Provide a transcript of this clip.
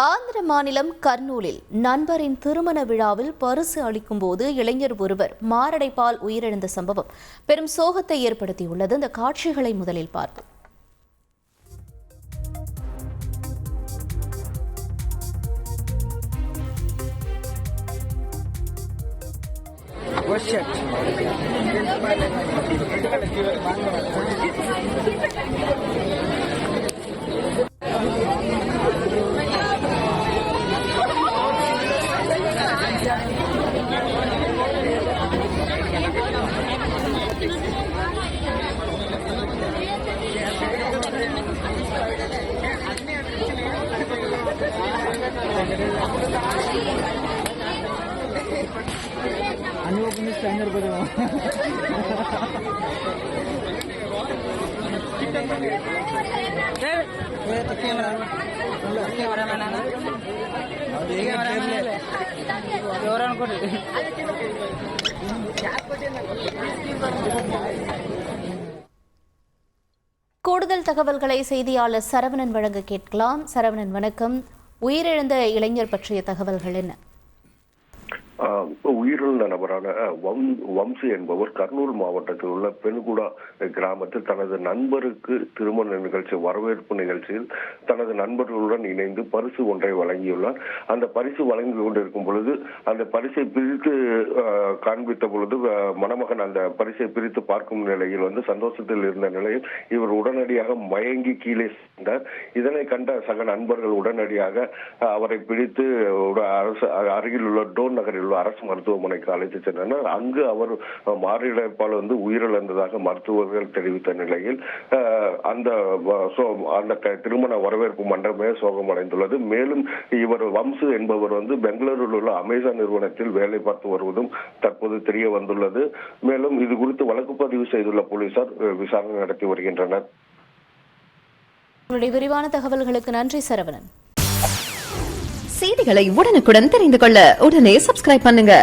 ஆந்திர மாநிலம் கர்னூலில் நண்பரின் திருமண விழாவில் பரிசு அளிக்கும் போது இளைஞர் ஒருவர் மாரடைப்பால் உயிரிழந்த சம்பவம் பெரும் சோகத்தை ஏற்படுத்தியுள்ளது. இந்த காட்சிகளை முதலில் பார்ப்போம். கூடுதல் தகவல்களை செய்தியாளர் சரவணன் வழங்க கேட்கலாம். சரவணன், வணக்கம். உயிரிழந்த இளைஞர் பற்றிய தகவல்கள் என்ன? உயிரிழந்த நபரான வம்சு என்பவர் கர்னூல் மாவட்டத்தில் உள்ள பெண்குடா கிராமத்தில் தனது நண்பருக்கு திருமண நிகழ்ச்சி வரவேற்பு நிகழ்ச்சியில் தனது நண்பர்களுடன் இணைந்து பரிசு ஒன்றை வழங்கியுள்ளார். அந்த பரிசு வழங்கி கொண்டிருக்கும் பொழுது அந்த பரிசை பிரித்து காண்பித்த பொழுது மணமகன் அந்த பரிசை பிரித்து பார்க்கும் நிலையில் சந்தோஷத்தில் இருந்த நிலையில் இவர் உடனடியாக மயங்கி கீழே சென்றார். இதனை கண்ட சக நண்பர்கள் உடனடியாக அவரை பிடித்து அருகில் உள்ள டோன் நகரில் உள்ள அரசு மருத்துவமனைக்கு அழைத்து சென்றனர். அங்கு அவர் மாரடைப்பால் உயிரிழந்ததாக மருத்துவர்கள் தெரிவித்த நிலையில் அந்த திருமண வரவேற்பு மண்டபமே சோகமடைந்துள்ளது. மேலும் இவர் வம்சு என்பவர் பெங்களூரில் உள்ள அமேசான் நிறுவனத்தில் வேலை பார்த்து வருவதும் தற்போது தெரிய வந்துள்ளது. மேலும் இது குறித்து வழக்கு பதிவு செய்துள்ள போலீசார் விசாரணை நடத்தி வருகின்றனர். உங்களுடைய விரிவான தகவல்களுக்கு நன்றி சரவணன். செய்திகளை உடனுக்குடன் தெரிந்து கொள்ள உடனே சப்ஸ்கிரைப் பண்ணுங்க.